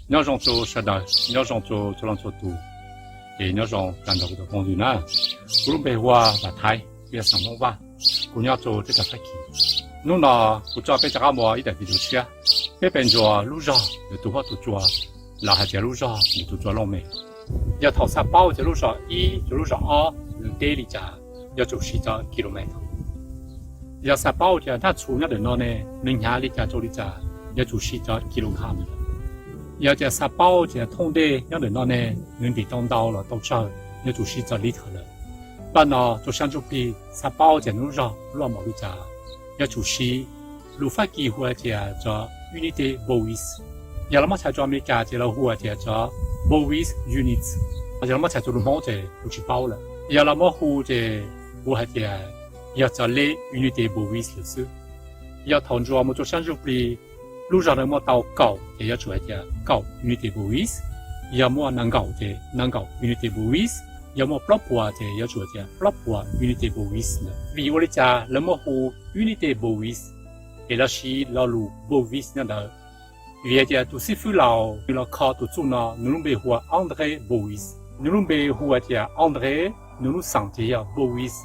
鸟种做啥的，鸟种做啷做多，鸟种干到个工具呢，古龙白话把台也上弄吧，古鸟做这个发起，侬呢古早被这个么一点比如吃，被变做路上有多好多做，然后在路上有多做老美，要头三包在路上一，在路上二，地里家要做10个km。要三包的，他出那的呢，人家里家做的家要做10个km。要在三包的通的，要的呢，人比东到了到这要做10个里头了。不呢，就像就比三包的路上乱毛的家要做10，路发机或者做 unity voice。要那么才做美家的了，或者做 voice units。要那么才做路毛的不去包了。要那么或者或者要做类 unity voice 的事。要同住我们做像就比路上的么到高，也要做一点高 unity voice。要么能高的能高 unity voice。要么 flop 的要做一点 flop unity voice 了。比我的家那么和 unity voice， 也那是老路 voice 那的。原先都是非老靠都做呢，你们别和 André voice， 你们别和的 André， 你们上的呀 voice，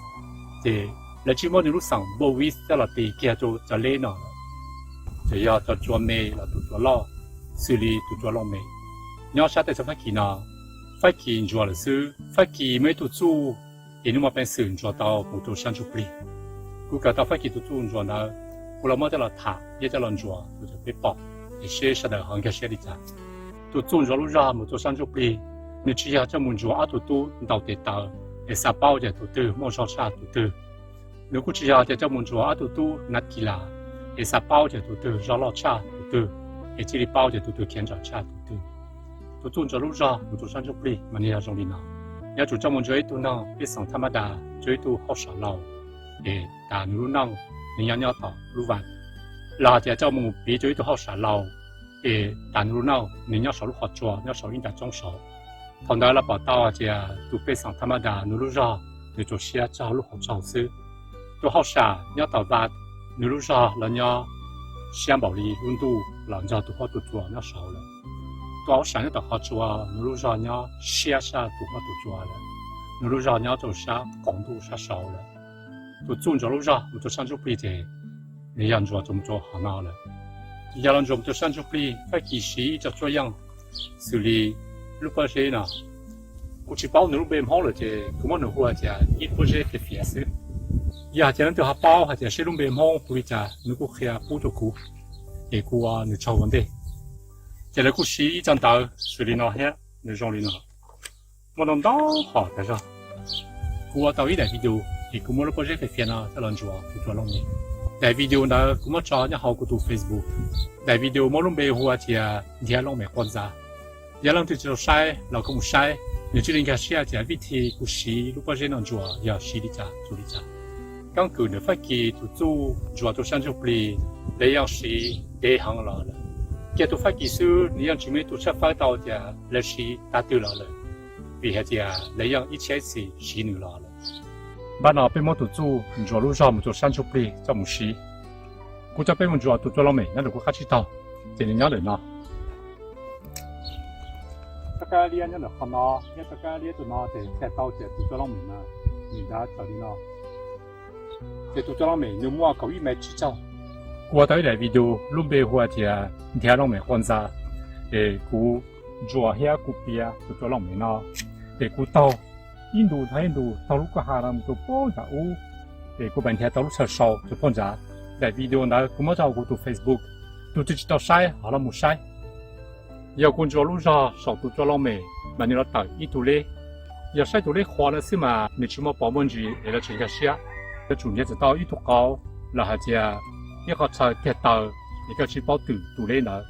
对，那起码你们上 voice 在那边叫做在来呢了，就要做美了，都做老，手里都做老美。你要晓得怎么去呢？发起做了事，发起没都做，也你们本身做到不都想就不哩。如果到发起都做做呢，我老妈在那塔也在那做，就是被爆。一些是的，很多些的家，都做着路上，没做上就不哩。你只要这么做，啊，都到得到，一三包的都，莫少差都。如果只要这么做，啊，都拿起来，一三包的都，绕老差都，一这里包的都天着差都做着路上，没做上就不哩，蛮要容易呢。要做这么做一度呢，别上他妈的，做一度好少老，但路呢，你要到路完。là thì cho mình bị chơi tôi học sản lâu, để đàn lúc nào mình nhớ số lúc học trò nhớ số in đặt trong số, còn đó là bảo tao thì tôi phải sang tham gia lúc ra để cho xe cho lúc học trò sư, tôi học sản nhớ tàu vạt lúc ra là nhớ xe bảo đi luôn tu là nhớ tôi học tôi trò nhớ số là, tôi học sản nhớ tàu học trò lúc ra nhớ xe tôi học tôi trò là, lúc ra nhớ tôi xe công tu xe số là, tôi chọn cho lúc ra tôi sang chụp bị thế. 你样做怎么做好闹了？要让做就上出去，发起时就这样，所以如果是呢，我去包你路边好了的，咁我能或者一不是的费事，呀，这样就还包或者是路边好，或者如果去补助股，也股啊，你超问题，这个股市一张到，所以呢，遐你上里呢，我能到好的是，股啊到一点比较，也股我都不是费呢，在乱做就做弄的。đại video đó cũng mất cho nhà họ của tụ Facebook, đại video mỗi lúc bây giờ thì dia long mẹ quan gia, dia long thì cho sai, là không sai, nếu chỉ định cái sai thì vị trí của sĩ lúc bây giờ nó chùa, giờ sĩ đi cha, chùa đi cha,刚cứ nếu phải kỳ tụ chùa chùa tụ sang chùa bì, lấy yang sĩ để hàng là, cái tụ phải kỳ sư, nếu yang chỉ mấy tụ sắp phải tàu thì lấy sĩ đã tự là, vì hệ thì lấy yang ít chế sĩ nữa là. Bạn nào bên mốt tụt chú, chùa lúc sau một chỗ sang chụp đi cho một xí, cũng cho bên một chùa tụt cho lo mày, nó được có khách tao, thì nhớ được nó. Tất cả liên nhớ được không nó, nhớ tất cả liên tụi nó thì theo tao thì tụt cho lo mày nó, mình đã cho đi nó. Thì tụt cho lo mày nếu mua có ít mấy chỉ cho. Qua tới đại video lúc bây giờ thì theo lo mày quan sát, để cú chùa hay cú bia tụt cho lo mày nó, để cú tao.印度到路个哈人就包着乌，个半天到路上烧就放着，在 video 那咁么照顾到 Facebook， 都知道晒，好了冇晒，要工作路上少都做老美，那你要到一度嘞，要晒度嘞花了是嘛，你起码保温住，也要全家吃，要中间就到一度高，然后就一个车贴到，一个去包度嘞呢，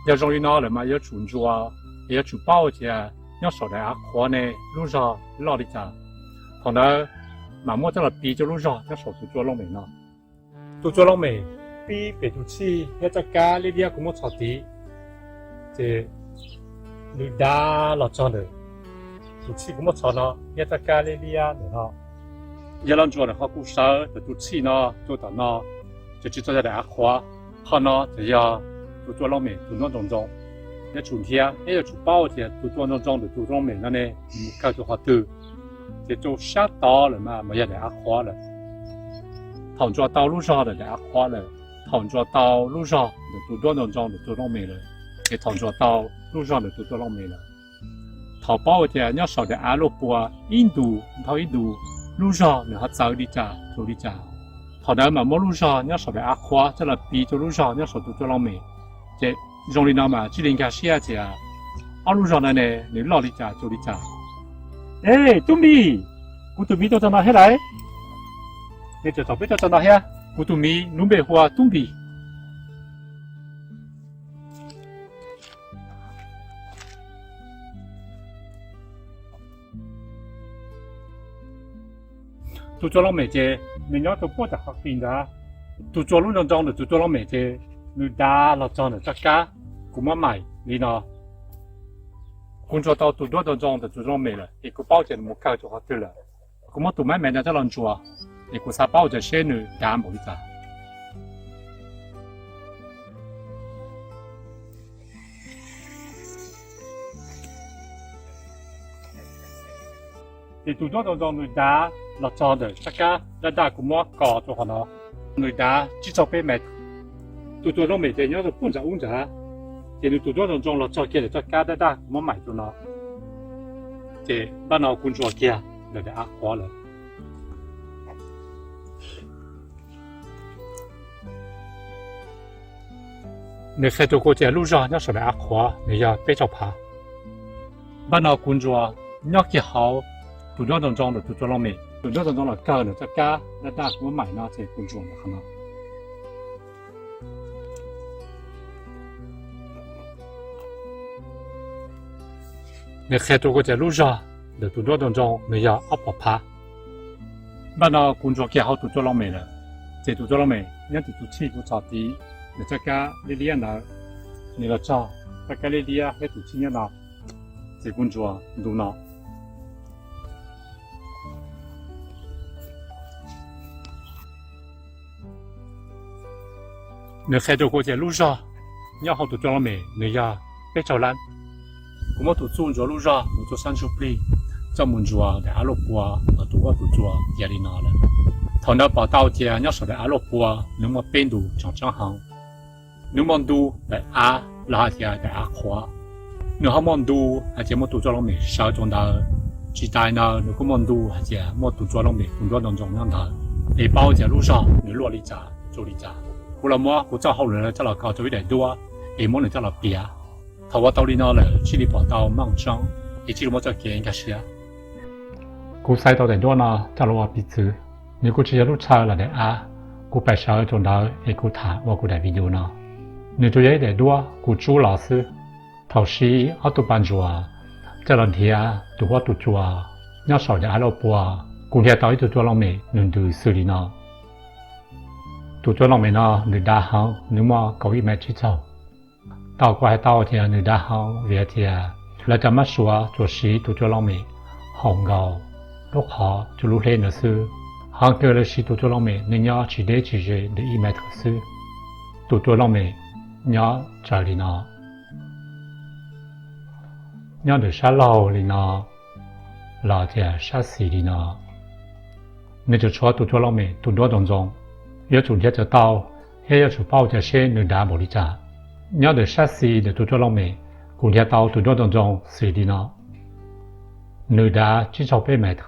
要容易拿了嘛，要存住啊，也要去包去。要少的花呢，路上老的家，可能慢慢在那比着路上要少做老美呢，做老美比别都起，要在家里边咁么草地，这绿大老长的，都起咁么草呢，要在家里边呢，要让做的好故事，都起呢，做到呢，就做在花，好呢，就要做老美，做那种。那春天还要出包的，做装装的做装美了呢，搞做好多，这做下刀了嘛，没有来花了。躺在道路上的来花了，躺在道路上的做装装的做装美了，也躺在道路上的做装美了。淘宝的要少的阿拉伯、印度，淘印度路上你还走的家，走的家。淘到马路上要少的阿花，在那边走路上要少做装美，这。用你那嘛，只能干写字啊。阿路上的呢，你老的家做的家。哎，东比，古东比都在哪里来？你这早别在哪里啊？古东比，东北话东比。做做老美姐，你要做不得好听的。做做路上装的，做做老美姐，你打老装的这家。กูมาใหม่นี่เนาะคุณจะ到ตัวตรง的ตัวตรง没了一个包间没开就好对了กูมาตัวไม่แม่จะลองจัว一个啥包就先女干不的咋你ตัวตรง女打老装的这个那打กูมา搞就好了女打至少被买ตัวตรง没的要是混着混着这你做装装了，做起来做假的哒，我买着了。这把那工作起啊，那就阿花了。你开到过这路上，要说来阿花，你要别着怕。把那工作要起好，做装的做了没？做装了假的做假，那哒我买那这工作了，好吗？你开到过在路上，你做当中你要阿不怕。把那工作做好做了没了？这做了没？你做起不着地，你这个你练了，你了做，这个你练还做起呢，这工作都呢。你开到过在路上，你要好做了没？你要别着懒。我们都做路上，我做三十倍，这么做啊，在阿拉伯啊，都我都做压力大了。他那报道的，要说在阿拉伯啊，你们边度讲行，你们都在阿拉的在阿花，你们都而且我都做了没少种的，期待呢，你们都而且我都做了没工作当中让他，你包在路上，你落里家做里家，后来我找好人了，在那搞做一点多，你们在那边。他我到里那了，去里跑到孟章，一直我在给人家写。กูใส่ตัวแต่ด้วยนะจะรู้ว่าพิจิตรนี่กูจะรู้ชาละเดอากูไปเช้าจนได้ไอ้กูถ่ายว่ากูได้วิดีโอนะนี่ตัวใหญ่แต่ด้วยกูจู้老师เขาชี้เอาตัวปันจัวจะรันเทียตัวว่าตัวจัวเนี่ยสอนจะให้เราปัวกูเทียต่อที่ตัวจัวเราไม่นึกดูสื่อลีนะตัวจัวเราไม่นะนึกด่าเขานึกว่าเขาอีแม่ชี้เจ้า到过来到天你大好热天，来咱们说做事都做老美，红高，六好就六天的事，行个了事都做老美，你要去的去的的一买特事，都做老美，你要这里呢，你要的啥老里呢，老天啥事里呢，你就说都做老美，都多当中，要做天就到，还要去包这些你大不里咋。你要的啥事的都做了没？古天到都做当中谁的呢？你的至少被买的，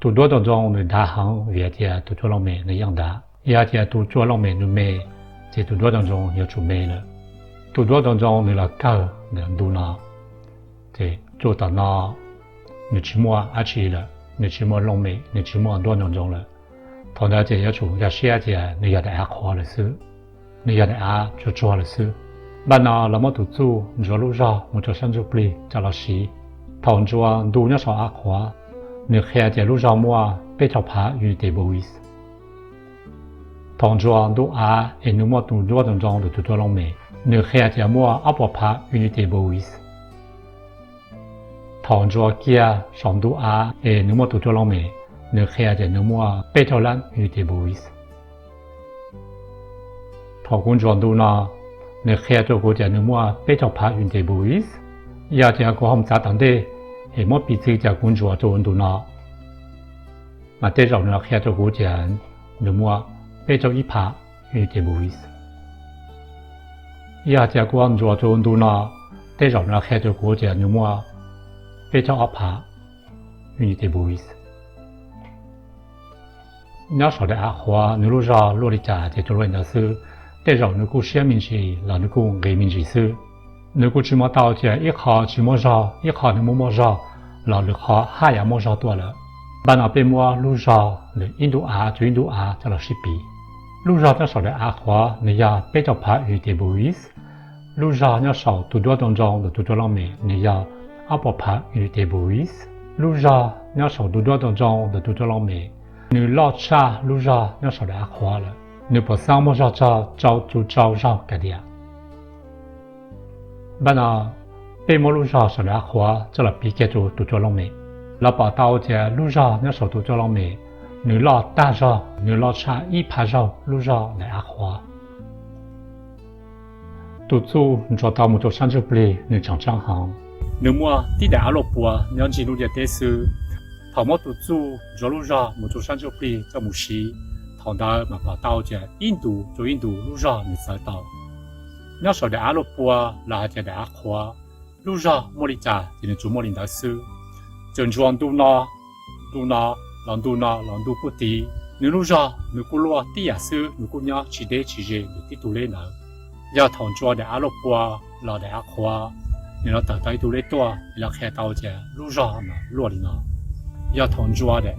都做当中你大行热天都做了没？那样的，热天都做了没？你没，这都做当中要出没了，都做当中你了搞难度呢？这做到那，你期末阿去了，你期末弄没？你期末多当中了，同样这要出要写的，你要的爱花的事，你要的爱就做了事。bạn nào là một tổ chức rồi lúc ra một chỗ sản xuất bì cho là xí thằng chúa đủ nhớ sao ác hóa nếu khi chạy lúc ra mua bé cho phá như thế bồi thằng chúa đủ em nếu mua tụ đủ trong trong được tụ lòng mẹ nếu khi chạy mua áp bỏ phá như thế bồi thằng chúa kia sống đủ em nếu mua tụ lòng mẹ nếu khi chạy nếu mua bé cho lăn như thế bồi thằng con chúa đủ na nè khe cho cô cha nè mua bé cho phá yun tê buis ya cha có hom cha tang đê hệ mót bị chữ cha quân chúa cho ôn tụ nọ mà tê rau nè khe cho cô cha nè mua bé cho ít phá yun tê buis ya cha có hom chúa cho ôn tụ nọ tê rau nè khe cho cô cha nè mua bé cho ít phá yun tê buis nhớ sau đó hoa nếu lúc ra lúc đi trả thì cho lên đó sư để rồi nếu cô xem mình chỉ là nếu cô nghe mình chỉ sư nếu cô chỉ mà tao thì ít họ chỉ mà ra ít họ nếu mà ra là được họ hai à mà ra多了bạn nào bên mua lúc ra là Indo cho Indo cho là ship lúc ra nhớ sau đó hoa nếu ya bây giờ phá ủy tế buis lúc ra nhớ sau tụi đua đồng trong tụi đua làm mẹ nếu ya bỏ phá ủy tế buis lúc ra nhớ sau tụi đua đồng trong tụi đua làm mẹ nếu lo cha lúc ra nhớ sau đó hoa了nếu bỏ sang một ra trao trao ra cái gì bạn nào bên một lúc ra sau đó hoa cho là bị cái chỗ tụi cho lòng mẹ là bảo tao thì lúc ra nhớ sau tụi cho lòng mẹ nếu lo ta ra nếu lo cha ít phá ra lúc ra lại hoa tụi chú cho tao một chỗ sản xuất bì nếu chẳng chẳng hàng nếu mua đi đại lộc bùa nhớ chỉ lúc giờ tết sư thảo mót tụt chú cho lúc ra một chỗ sản xuất bì cho một xí thằng đó mà bảo tao chỉ Indo cho Indo lúc ra mới sai tao nhớ sau đó lộc bùa là chỉ đã khoa lúc ra mua đi trả thì nên chú mua linh đạo sư chân chuan tu na làm tu bút tí nếu lúc ra nếu cô lo tí giả sư nếu cô nhớ chỉ để để tí tu lên nữa giờ thằng chuan đã lộc bùa là đã khoa nếu nó tự tay tu lên toa là khai tao chỉ lúc ra mà lo đi nào giờ thằng chuan để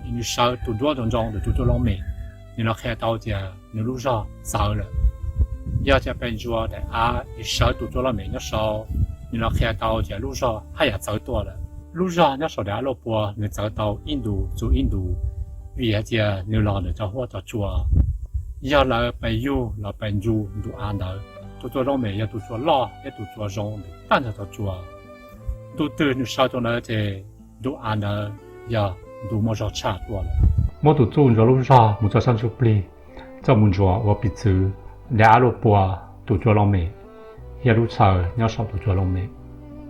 in sao tu đua đồng trong để tu cho lòng mẹ nếu nó khai tao thì nếu lúc ra sao rồi giờจะเป็นชัวแต่อีสาวตัวตัวเราไม่เนี่ยสาวนี่เราแค่到จะ路上还要走多了路上เนี่ยสาว的老婆你走到印度做印度为จะ你老呢就或者做要来ไปอยู่เราไปอยู่ดูอันเดอตัวตัวเราไม่要ตัวตัว老要ตัวตัว中但是就做ตัวตื่นสาวตัวนั้นจะดูอันเดอ要ดูมันจะ差多了我都做着路上我做上去不离这么做我彼此俩路波都做了没？一路走，要少都做了没？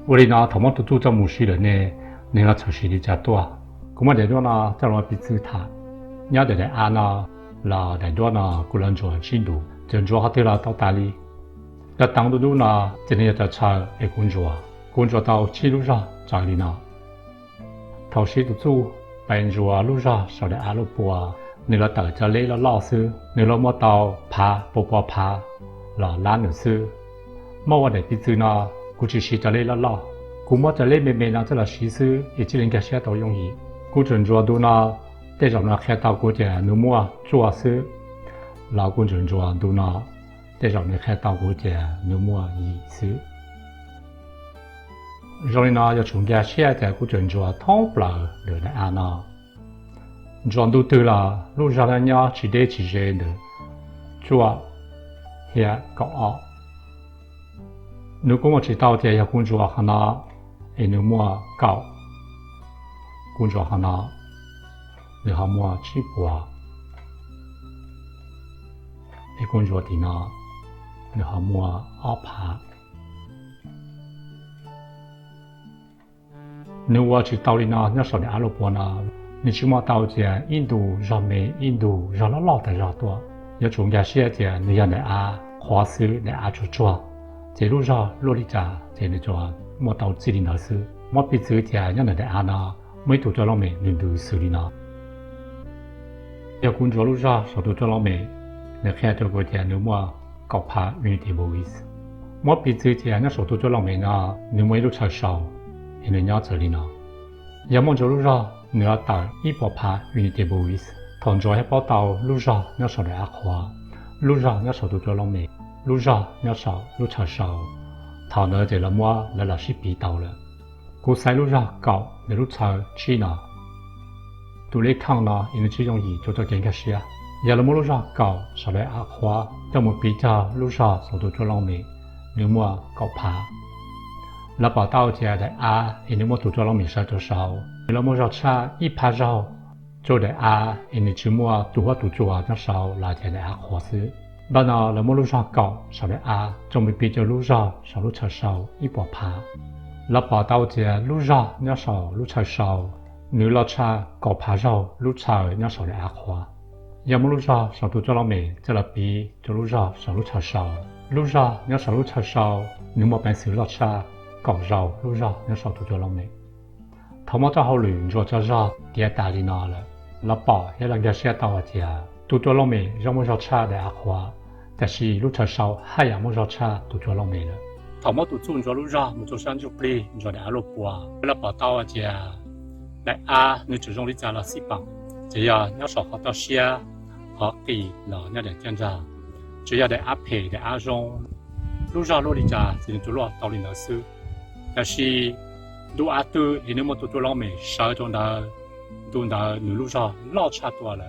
我哋呢，头毛都做咗冇事了呢，你那出事的就多。咁我哋多呢，就攞彼此睇，你哋嚟按呢，嗱嚟多呢，個人做進度，就做下啲啦到大理。一當到都呢，今天就炒嘅工作到七路上在里呢。頭先都做，變做路上少啲阿路波。nếu là tự cho lấy là lo sư nếu là mua tàu phá bộ phá là lan nữa sư mua để bị sư nó cũng chỉ cho lấy là lo cũng mua cho lấy mềm nó cho là sĩ sư也只能给写到容易cũng chuẩn做đồ nó để cho nó khai tàu của trẻ nếu mua做sư là cũng chuẩn做đồ nó để cho nó khai tàu của trẻ nếu mua ý sư rồi nó cho chúng ta写trẻ cũng chuẩn做thông bờ để lại ăn nó John đầu tư là lúc ra là nhớ chỉ để được chua hiện có nếu có một chỉ tàu thì要工作很难nếu mua cao工作很难nếu họ mua chỉ bỏ工作thì nó nếu họ mua áp hạ nếu mua chỉ tàu thì nó nhớ sau này alo bỏ nó你起码到这印度上面，印度让了老的让多，要中间些的你要来花式来去做，在路上落里家在那做，莫到这里那是，莫比这点要来呢，每度做老美你都手里呢，要工作路上少度做老美，你看这个点你莫搞怕运气不意思，莫比这点要少度做老美呢，你每路超少，你要这里呢，要么做路上。你要到一百趴运气不意思，同做一包到路上要少点花，路上要少多做老美，路上要少路超少，头呢就那么来了是比到了，古塞路上高，你路超去呢，都来看呢，因为这种易就做更加些，要那么路上高少点花，要么比较路上少多做老美，你么高趴。là bảo tao thì để thì nếu mà tụi cho nó mình sao cho sao nếu mà rõ cha ít phá rau cho để thì nếu chỉ mua tụi hoa tụi chùa cho sao là thì để khó xử Bà nó là một lúc rõ cậu, sau đấy trong bị cho lúc rõ, sau lúc chờ sau, ít bỏ phá. Là bỏ tàu thì lúc rõ, nhớ sau, lúc chờ sau, nếu là cha, cậu phá sau, lúc chờ, nhớ sau đấy khóa. Giờ một lúc rõ, sau tụ cho nó mình, cho là bị, cho lúc rõ, sau lúc chờ sau. Lúc rõ, nhớ sau lúc chờ sau, nếu mà bạn xử là cha, cậu rau, lúc rõ, nhớ sau tụ cho nó mình. Thảo mô cho hậu luyện, rồi cho rõ, thì ta đi nó là bỏ, hay là cái xe tàu thì tụ cho nó mình, rồi một rõ cha để khóa. 但是路车少还要么绕车都做了没了。头毛都做着路绕，我做上就不哩，做的阿罗布啊，为了报道啊姐，来你只用你家了西邦，这样要少好到些，好给了那点检查，只要的陪的用，路绕路里家只能做了到里那事，但是路多，你那么多做了没，少种的，都那路绕老差多了，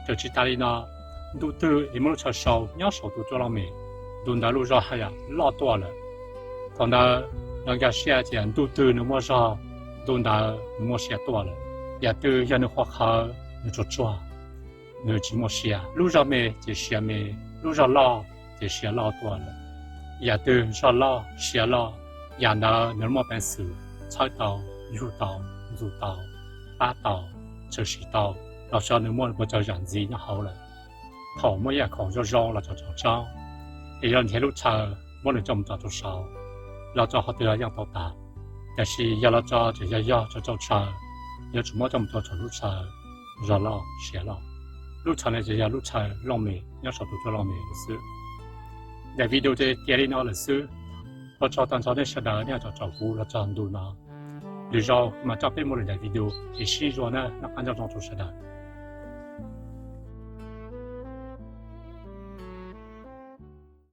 就去大里呢。都都你们车少，鸟少都做了没？都那路上还呀老多了，到那人家夏天都那么少，都那么些多了，也都要那花好那做做，那怎么些？路上没就些没，路上老就些老多了，也都少老些老，也那么本事，菜刀、肉刀、肉刀、八刀、这些刀，老少那么不叫人子就好了。头每日狂咗裝啦就裝，而有人路車冇人做唔到做少，老早好多人養到大，但是要老早就要做車，要做乜做唔到做路車，熱咯寫咯，路車呢就要路車浪面，要少到做浪面嘅事。ในวิดีโอที่เรียนเอาเลยซื้อเราจอตอนจอได้เสดเนี่ยจะหูเราจะดูนะหรือเรามาจับเป็นโมเดลในวิดีโอที่ชี้จวนนะนักอันจะจองจุดเสด